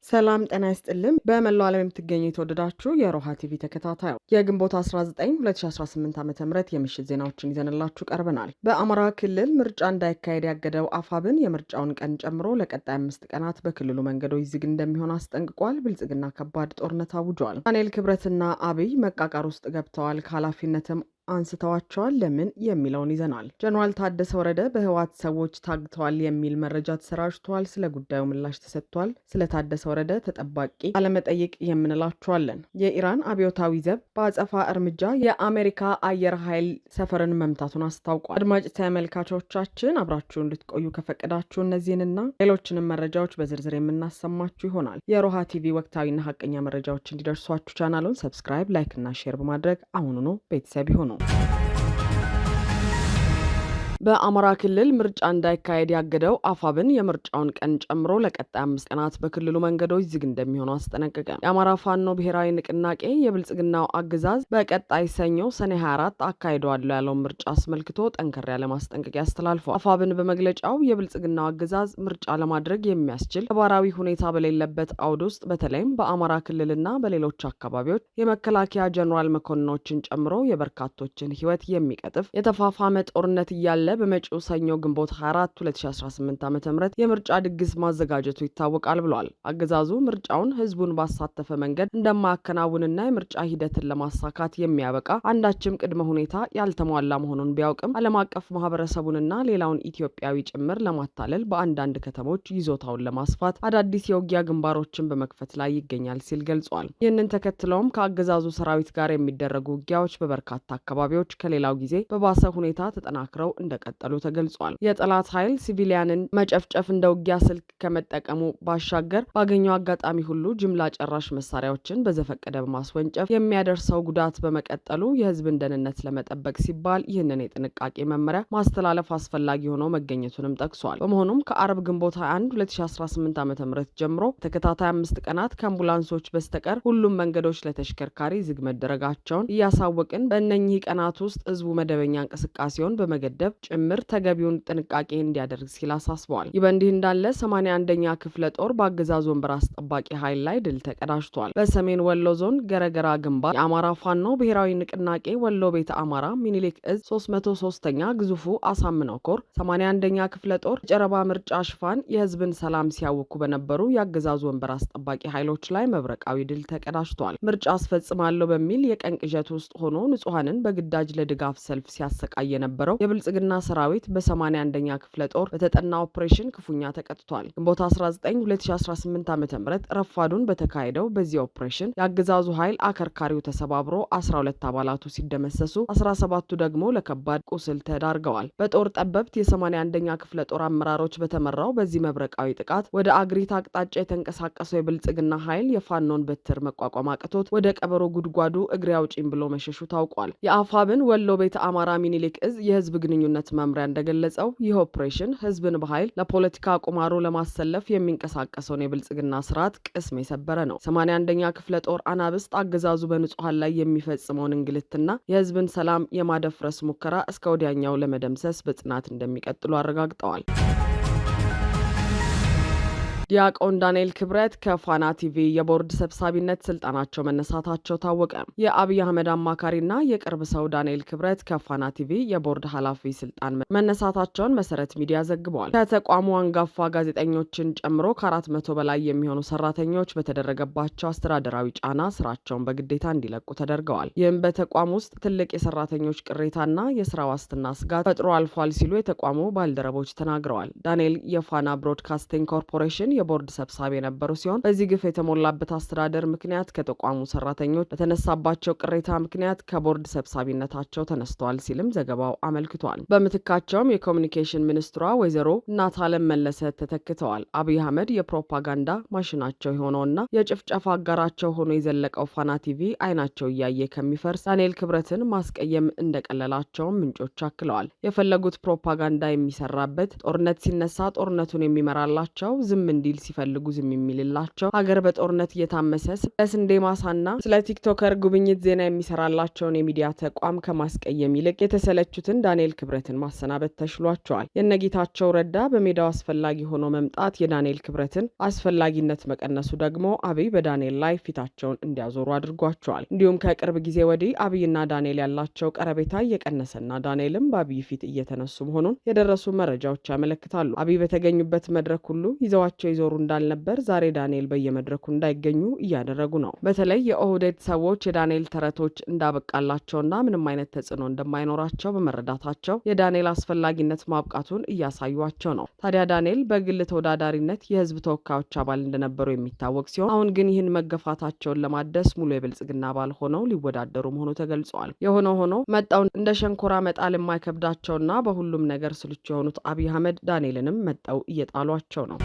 ሰላም ጤና ይስጥልን። በመላው ዓለም የምትገኙ የተወደዳችሁ የሮሃ ቲቪ ተከታታዮች የግንቦት 19 2018 ዓ.ም የምሽት ዜናዎችን ይዘንላችሁ ቀርበናል። በአማራ ክልል ምርጫ እንዳይካሄድ ያገደው አፋብን የምርጫውን ቀን ጨምሮ ለቀጣይ 5 ቀናት በክልሉ መንገዶች ዝግ እንደሚሆን አስጠንቅቋል። ብልጽግና ከባድ ጦርነት አውጇል። ዳንኤል ክብረትና አብይ መቃቃር ውስጥ ገብተዋል። ከኃላፊነትም አንስተዋቸዋል። ለምን የሚለውን ይዘናል። ጀነራል ታደሰ ወረደ በህወሓት ሰዎች ታግተዋል የሚል መረጃ ተሰራጭቷል። ስለ ጉዳዩ ምላሽ ተሰጥቷል። ስለ ታደሰ ወረደ ተጠባቂ አለመጠይቅ የምንላቸዋለን። የኢራን አብዮታዊ ዘብ በአጸፋ እርምጃ የአሜሪካ አየር ኃይል ሰፈርን መምታቱን አስታውቋል። አድማጭ ተመልካቾቻችን አብራችሁ እንድትቆዩ ከፈቀዳችሁ እነዚህንና ሌሎችንም መረጃዎች በዝርዝር የምናሰማችሁ ይሆናል። የሮሃ ቲቪ ወቅታዊና ሀቀኛ መረጃዎች እንዲደርሷችሁ ቻናሉን ሰብስክራይብ፣ ላይክ እና ሼር በማድረግ አሁኑኑ ቤተሰብ ይሁኑ። በአማራ ክልል ምርጫ እንዳይካሄድ ያገደው አፋብን የምርጫውን ቀን ጨምሮ ለቀጣይ 5 ቀናት በክልሉ መንገዶች ዝግ እንደሚሆኑ አስጠነቀቀ። የአማራ ፋኖ ብሔራዊ ንቅናቄ የብልጽግናው አገዛዝ በቀጣይ ሰኞ ሰኔ 24 አካሂደዋለሁ ያለውን ምርጫ አስመልክቶ ጠንከር ያለ ማስጠንቀቂያ አስተላልፏል። አፋብን በመግለጫው የብልጽግናው አገዛዝ ምርጫ ለማድረግ የሚያስችል ተግባራዊ ሁኔታ በሌለበት አውድ ውስጥ በተለይም በአማራ ክልልና በሌሎች አካባቢዎች የመከላከያ ጀኔራል መኮንኖችን ጨምሮ የበርካቶችን ሕይወት የሚቀጥፍ የተፋፋመ ጦርነት እያለ በመጪው ሰኞ ግንቦት 24 2018 ዓ.ም የምርጫ ድግስ ማዘጋጀቱ ይታወቃል ብሏል። አገዛዙ ምርጫውን ህዝቡን ባሳተፈ መንገድ እንደማያከናውንና የምርጫ ሂደትን ለማሳካት የሚያበቃ አንዳችም ቅድመ ሁኔታ ያልተሟላ መሆኑን ቢያውቅም ዓለም አቀፍ ማህበረሰቡንና ሌላውን ኢትዮጵያዊ ጭምር ለማታለል በአንዳንድ ከተሞች ይዞታውን ለማስፋት አዳዲስ የውጊያ ግንባሮችን በመክፈት ላይ ይገኛል ሲል ገልጿል። ይህንን ተከትለውም ከአገዛዙ ሰራዊት ጋር የሚደረጉ ውጊያዎች በበርካታ አካባቢዎች ከሌላው ጊዜ በባሰ ሁኔታ ተጠናክረው እንደቀጠሉ ተገልጿል። የጠላት ኃይል ሲቪሊያንን መጨፍጨፍ እንደ ውጊያ ስልክ ከመጠቀሙ ባሻገር ባገኘው አጋጣሚ ሁሉ ጅምላ ጨራሽ መሳሪያዎችን በዘፈቀደ በማስወንጨፍ የሚያደርሰው ጉዳት በመቀጠሉ የህዝብን ደህንነት ለመጠበቅ ሲባል ይህንን የጥንቃቄ መመሪያ ማስተላለፍ አስፈላጊ ሆኖ መገኘቱንም ጠቅሷል። በመሆኑም ከአርብ ግንቦት 21 2018 ዓ.ም ጀምሮ ተከታታይ 5 ቀናት ከአምቡላንሶች በስተቀር ሁሉም መንገዶች ለተሽከርካሪ ዝግ መደረጋቸውን እያሳወቅን በእነኚህ ቀናት ውስጥ ህዝቡ መደበኛ እንቅስቃሴውን በመገደብ ጭምር ተገቢውን ጥንቃቄ እንዲያደርግ ሲል አሳስበዋል። ይህ በእንዲህ እንዳለ 81ኛ ክፍለ ጦር በአገዛዙ ወንበር አስጠባቂ ኃይል ላይ ድል ተቀዳጅቷል። በሰሜን ወሎ ዞን ገረገራ ግንባር የአማራ ፋኖ ብሔራዊ ንቅናቄ ወሎ ቤተ አማራ ሚኒሊክ እዝ 303ኛ ግዙፉ አሳምነው ኮር 81ኛ ክፍለ ጦር ጨረባ ምርጫ ሽፋን የህዝብን ሰላም ሲያውኩ በነበሩ የአገዛዙ ወንበር አስጠባቂ ኃይሎች ላይ መብረቃዊ ድል ተቀዳጅቷል። ምርጫ አስፈጽማለሁ በሚል የቀን ቅዠት ውስጥ ሆኖ ንጹሐንን በግዳጅ ለድጋፍ ሰልፍ ሲያሰቃይ የነበረው የብልጽግና ሰራዊት በ81ኛ ክፍለ ጦር በተጠና ኦፕሬሽን ክፉኛ ተቀጥቷል። ግንቦት 19 2018 ዓ.ም ረፋዱን በተካሄደው በዚህ ኦፕሬሽን የአገዛዙ ኃይል አከርካሪው ተሰባብሮ 12 አባላቱ ሲደመሰሱ 17ቱ ደግሞ ለከባድ ቁስል ተዳርገዋል። በጦር ጠበብት የ81ኛ ክፍለ ጦር አመራሮች በተመራው በዚህ መብረቃዊ ጥቃት ወደ አግሪት አቅጣጫ የተንቀሳቀሰው የብልጽግና ኃይል የፋኖን በትር መቋቋም አቅቶት ወደ ቀበሮ ጉድጓዱ እግሬ አውጪኝ ብሎ መሸሹ ታውቋል። የአፋብን ወሎ ቤተ አማራ ሚኒሊክ እዝ የህዝብ ግንኙነት መምሪያ እንደገለጸው ይህ ኦፕሬሽን ህዝብን በኃይል ለፖለቲካ ቁማሩ ለማሰለፍ የሚንቀሳቀሰውን የብልጽግና ስርዓት ቅስም የሰበረ ነው። 81ኛ ክፍለ ጦር አናብስት አገዛዙ በንጹሐን ላይ የሚፈጽመውን እንግልትና የህዝብን ሰላም የማደፍረስ ሙከራ እስከ ወዲያኛው ለመደምሰስ በጽናት እንደሚቀጥሉ አረጋግጠዋል። ዲያቆን ዳንኤል ክብረት ከፋና ቲቪ የቦርድ ሰብሳቢነት ስልጣናቸው መነሳታቸው ታወቀ። የአብይ አህመድ አማካሪና የቅርብ ሰው ዳንኤል ክብረት ከፋና ቲቪ የቦርድ ኃላፊ ስልጣን መነሳታቸውን መሰረት ሚዲያ ዘግቧል። ከተቋሙ አንጋፋ ጋዜጠኞችን ጨምሮ ከ400 በላይ የሚሆኑ ሰራተኞች በተደረገባቸው አስተዳደራዊ ጫና ስራቸውን በግዴታ እንዲለቁ ተደርገዋል። ይህም በተቋም ውስጥ ትልቅ የሰራተኞች ቅሬታና የስራ ዋስትና ስጋት ፈጥሮ አልፏል ሲሉ የተቋሙ ባልደረቦች ተናግረዋል። ዳንኤል የፋና ብሮድካስቲንግ ኮርፖሬሽን የቦርድ ሰብሳቢ የነበሩ ሲሆን በዚህ ግፍ የተሞላበት አስተዳደር ምክንያት ከተቋሙ ሰራተኞች በተነሳባቸው ቅሬታ ምክንያት ከቦርድ ሰብሳቢነታቸው ተነስተዋል ሲልም ዘገባው አመልክቷል። በምትካቸውም የኮሚኒኬሽን ሚኒስትሯ ወይዘሮ እናታለም መለሰ ተተክተዋል። አብይ አህመድ የፕሮፓጋንዳ ማሽናቸው የሆነውና የጭፍጨፋ አጋራቸው ሆኖ የዘለቀው ፋና ቲቪ አይናቸው እያየ ከሚፈርስ ዳንኤል ክብረትን ማስቀየም እንደቀለላቸውም ምንጮች አክለዋል። የፈለጉት ፕሮፓጋንዳ የሚሰራበት ጦርነት ሲነሳ ጦርነቱን የሚመራላቸው ዝም እንዲ ዲል ሲፈልጉ ዝም የሚልላቸው ሀገር በጦርነት እየታመሰ ስለ ማሳና ስለ ቲክቶከር ጉብኝት ዜና የሚሰራላቸውን የሚዲያ ተቋም ከማስቀየም ይልቅ የተሰለቹትን ዳንኤል ክብረትን ማሰናበት ተሽሏቸዋል። የነጌታቸው ረዳ በሜዳው አስፈላጊ ሆኖ መምጣት የዳንኤል ክብረትን አስፈላጊነት መቀነሱ ደግሞ አብይ በዳንኤል ላይ ፊታቸውን እንዲያዞሩ አድርጓቸዋል። እንዲሁም ከቅርብ ጊዜ ወዲህ አብይና ዳንኤል ያላቸው ቀረቤታ እየቀነሰና ዳንኤልም በአብይ ፊት እየተነሱ መሆኑን የደረሱ መረጃዎች ያመለክታሉ። አብይ በተገኙበት መድረክ ሁሉ ይዘዋቸው ይዞሩ እንዳልነበር ዛሬ ዳንኤል በየመድረኩ እንዳይገኙ እያደረጉ ነው። በተለይ የኦህዴድ ሰዎች የዳንኤል ተረቶች እንዳበቃላቸውና ምንም አይነት ተጽዕኖ እንደማይኖራቸው በመረዳታቸው የዳንኤል አስፈላጊነት ማብቃቱን እያሳዩቸው ነው። ታዲያ ዳንኤል በግል ተወዳዳሪነት የህዝብ ተወካዮች አባል እንደነበሩ የሚታወቅ ሲሆን አሁን ግን ይህን መገፋታቸውን ለማደስ ሙሉ የብልጽግና አባል ሆነው ሊወዳደሩ መሆኑ ተገልጿል። የሆነ ሆኖ መጣው እንደ ሸንኮራ መጣል የማይከብዳቸውና በሁሉም ነገር ስልቹ የሆኑት አብይ አህመድ ዳንኤልንም መጣው እየጣሏቸው ነው።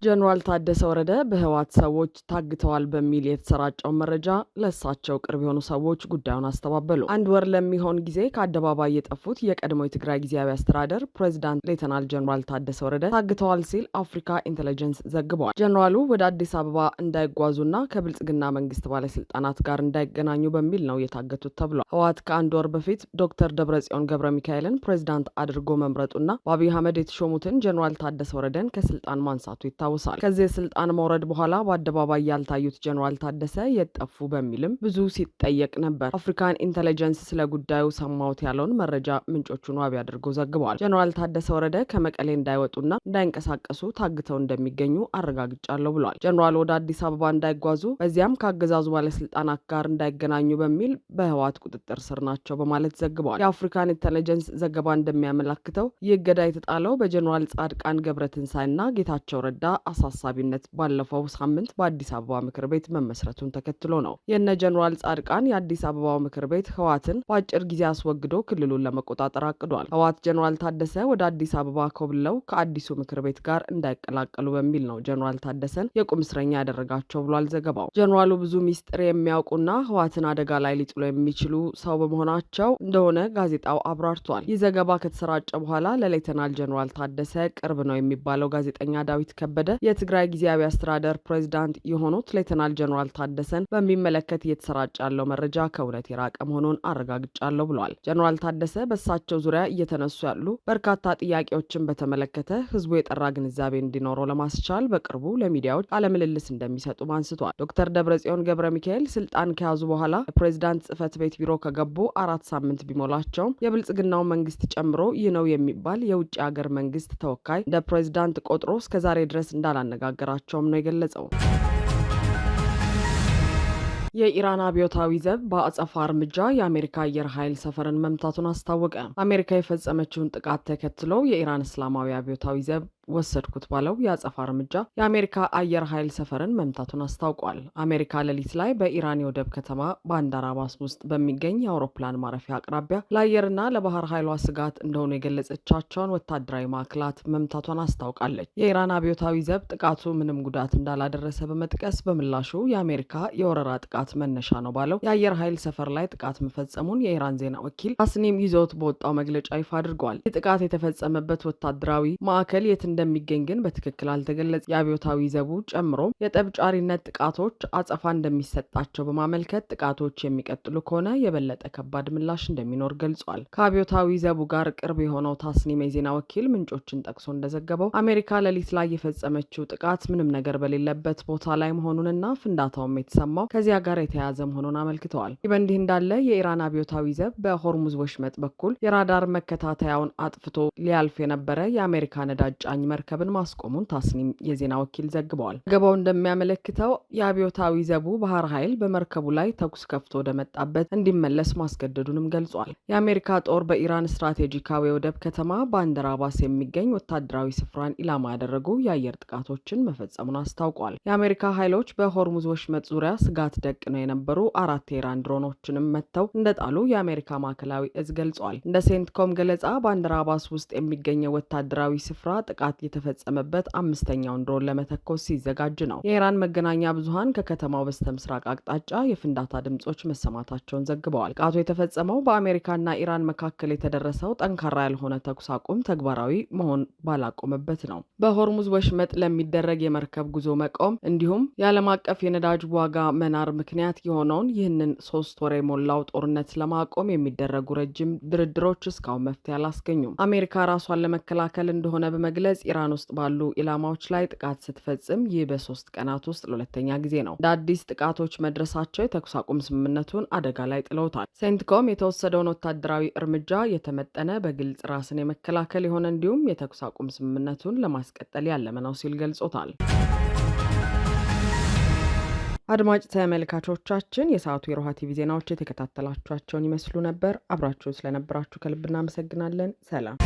ጀነራል ታደሰ ወረደ በህወሓት ሰዎች ታግተዋል በሚል የተሰራጨው መረጃ ለእሳቸው ቅርብ የሆኑ ሰዎች ጉዳዩን አስተባበሉ። አንድ ወር ለሚሆን ጊዜ ከአደባባይ የጠፉት የቀድሞ የትግራይ ጊዜያዊ አስተዳደር ፕሬዚዳንት ሌተናል ጀነራል ታደሰ ወረደ ታግተዋል ሲል አፍሪካ ኢንተለጀንስ ዘግቧል። ጀነራሉ ወደ አዲስ አበባ እንዳይጓዙና ከብልጽግና መንግስት ባለስልጣናት ጋር እንዳይገናኙ በሚል ነው የታገቱት ተብሏል። ህወሓት ከአንድ ወር በፊት ዶክተር ደብረጽዮን ገብረ ሚካኤልን ፕሬዚዳንት አድርጎ መምረጡና በአብይ አህመድ የተሾሙትን ጀነራል ታደሰ ወረደን ከስልጣን ማንሳቱ ይታወሳል። ከዚህ የስልጣን መውረድ በኋላ በአደባባይ ያልታዩት ጀነራል ታደሰ የጠፉ በሚልም ብዙ ሲጠየቅ ነበር። አፍሪካን ኢንተለጀንስ ስለ ጉዳዩ ሰማሁት ያለውን መረጃ ምንጮቹን ዋቢ አድርጎ ዘግበዋል። ጀነራል ታደሰ ወረደ ከመቀሌ እንዳይወጡና እንዳይንቀሳቀሱ ታግተው እንደሚገኙ አረጋግጫለሁ ብሏል። ጀነራሉ ወደ አዲስ አበባ እንዳይጓዙ በዚያም ከአገዛዙ ባለስልጣናት ጋር እንዳይገናኙ በሚል በህወሓት ቁጥጥር ስር ናቸው በማለት ዘግበዋል። የአፍሪካን ኢንተለጀንስ ዘገባ እንደሚያመላክተው ይህ እገዳ የተጣለው በጀነራል ጻድቃን ገብረትንሳኤና ጌታቸው ረዳ አሳሳቢነት ባለፈው ሳምንት በአዲስ አበባ ምክር ቤት መመስረቱን ተከትሎ ነው። የነ ጀነራል ጻድቃን የአዲስ አበባው ምክር ቤት ህወሓትን በአጭር ጊዜ አስወግዶ ክልሉን ለመቆጣጠር አቅዷል። ህወሓት ጀነራል ታደሰ ወደ አዲስ አበባ ኮብለው ከአዲሱ ምክር ቤት ጋር እንዳይቀላቀሉ በሚል ነው ጀነራል ታደሰን የቁም እስረኛ ያደረጋቸው ብሏል ዘገባው። ጀነራሉ ብዙ ሚስጥር የሚያውቁና ህወሓትን አደጋ ላይ ሊጥሉ የሚችሉ ሰው በመሆናቸው እንደሆነ ጋዜጣው አብራርቷል። ይህ ዘገባ ከተሰራጨ በኋላ ለሌተናል ጀነራል ታደሰ ቅርብ ነው የሚባለው ጋዜጠኛ ዳዊት ከበደ የትግራይ ጊዜያዊ አስተዳደር ፕሬዚዳንት የሆኑት ሌተናል ጀነራል ታደሰን በሚመለከት እየተሰራጨ ያለው መረጃ ከእውነት የራቀ መሆኑን አረጋግጫለሁ ብሏል። ጀነራል ታደሰ በእሳቸው ዙሪያ እየተነሱ ያሉ በርካታ ጥያቄዎችን በተመለከተ ህዝቡ የጠራ ግንዛቤ እንዲኖረው ለማስቻል በቅርቡ ለሚዲያዎች ቃለምልልስ እንደሚሰጡ አንስቷል። ዶክተር ደብረጽዮን ገብረ ሚካኤል ስልጣን ከያዙ በኋላ የፕሬዚዳንት ጽህፈት ቤት ቢሮ ከገቡ 4 ሳምንት ቢሞላቸውም የብልጽግናው መንግስት ጨምሮ ይህ ነው የሚባል የውጭ ሀገር መንግስት ተወካይ እንደ ፕሬዚዳንት ቆጥሮ እስከዛሬ ድረስ እንዳላነጋገራቸውም ነው የገለጸው። የኢራን አብዮታዊ ዘብ በአጸፋ እርምጃ የአሜሪካ አየር ኃይል ሰፈርን መምታቱን አስታወቀ። አሜሪካ የፈጸመችውን ጥቃት ተከትሎ የኢራን እስላማዊ አብዮታዊ ዘብ ወሰድኩት ባለው የአጸፋ እርምጃ የአሜሪካ አየር ኃይል ሰፈርን መምታቱን አስታውቋል። አሜሪካ ሌሊት ላይ በኢራን የወደብ ከተማ ባንዳር አባስ ውስጥ በሚገኝ የአውሮፕላን ማረፊያ አቅራቢያ ለአየርና ለባህር ኃይሏ ስጋት እንደሆኑ የገለጸቻቸውን ወታደራዊ ማዕከላት መምታቷን አስታውቃለች። የኢራን አብዮታዊ ዘብ ጥቃቱ ምንም ጉዳት እንዳላደረሰ በመጥቀስ በምላሹ የአሜሪካ የወረራ ጥቃት መነሻ ነው ባለው የአየር ኃይል ሰፈር ላይ ጥቃት መፈጸሙን የኢራን ዜና ወኪል ታስኒም ይዞት በወጣው መግለጫ ይፋ አድርጓል። ይህ ጥቃት የተፈጸመበት ወታደራዊ ማዕከል የት እንደሚገኝ ግን በትክክል አልተገለጸ። የአብዮታዊ ዘቡ ጨምሮ የጠብጫሪነት ጥቃቶች አጸፋ እንደሚሰጣቸው በማመልከት ጥቃቶች የሚቀጥሉ ከሆነ የበለጠ ከባድ ምላሽ እንደሚኖር ገልጿል። ከአብዮታዊ ዘቡ ጋር ቅርብ የሆነው ታስኒም የዜና ወኪል ምንጮችን ጠቅሶ እንደዘገበው አሜሪካ ሌሊት ላይ የፈጸመችው ጥቃት ምንም ነገር በሌለበት ቦታ ላይ መሆኑንና ፍንዳታውም የተሰማው ከዚያ ጋር የተያያዘ መሆኑን አመልክተዋል። ይህ በእንዲህ እንዳለ የኢራን አብዮታዊ ዘብ በሆርሙዝ ወሽመጥ በኩል የራዳር መከታተያውን አጥፍቶ ሊያልፍ የነበረ የአሜሪካ ነዳጅ ጫኝ መርከብን ማስቆሙን ታስኒም የዜና ወኪል ዘግበዋል። ዘገባው እንደሚያመለክተው የአብዮታዊ ዘቡ ባህር ኃይል በመርከቡ ላይ ተኩስ ከፍቶ ወደ መጣበት እንዲመለስ ማስገደዱንም ገልጿል። የአሜሪካ ጦር በኢራን ስትራቴጂካዊ የወደብ ከተማ ባንደር አባስ የሚገኝ ወታደራዊ ስፍራን ኢላማ ያደረጉ የአየር ጥቃቶችን መፈጸሙን አስታውቋል። የአሜሪካ ኃይሎች በሆርሙዝ ወሽመጥ ዙሪያ ስጋት ደቅነው የነበሩ 4 የኢራን ድሮኖችንም መትተው እንደጣሉ የአሜሪካ ማዕከላዊ እዝ ገልጿል። እንደ ሴንትኮም ገለጻ ባንደር አባስ ውስጥ የሚገኘው ወታደራዊ ስፍራ ጥቃት የተፈጸመበት አምስተኛውን ድሮን ለመተኮስ ሲዘጋጅ ነው። የኢራን መገናኛ ብዙሃን ከከተማው በስተምስራቅ አቅጣጫ የፍንዳታ ድምጾች መሰማታቸውን ዘግበዋል። ጥቃቱ የተፈጸመው በአሜሪካና ኢራን መካከል የተደረሰው ጠንካራ ያልሆነ ተኩስ አቁም ተግባራዊ መሆን ባላቆመበት ነው። በሆርሙዝ ወሽመጥ ለሚደረግ የመርከብ ጉዞ መቆም እንዲሁም የዓለም አቀፍ የነዳጅ ዋጋ መናር ምክንያት የሆነውን ይህንን 3 ወር የሞላው ጦርነት ለማቆም የሚደረጉ ረጅም ድርድሮች እስካሁን መፍትሄ አላስገኙም። አሜሪካ ራሷን ለመከላከል እንደሆነ በመግለጽ ኢራን ውስጥ ባሉ ኢላማዎች ላይ ጥቃት ስትፈጽም ይህ በ3 ቀናት ውስጥ ለሁለተኛ ጊዜ ነው። እንደ አዲስ ጥቃቶች መድረሳቸው የተኩስ አቁም ስምምነቱን አደጋ ላይ ጥለውታል። ሴንትኮም የተወሰደውን ወታደራዊ እርምጃ የተመጠነ በግልጽ ራስን የመከላከል የሆነ እንዲሁም የተኩስ አቁም ስምምነቱን ለማስቀጠል ያለመ ነው ሲል ገልጾታል። አድማጭ ተመልካቾቻችን የሰዓቱ የሮሃ ቲቪ ዜናዎች የተከታተላችኋቸውን ይመስሉ ነበር። አብራችሁ ስለነበራችሁ ከልብ እናመሰግናለን። ሰላም።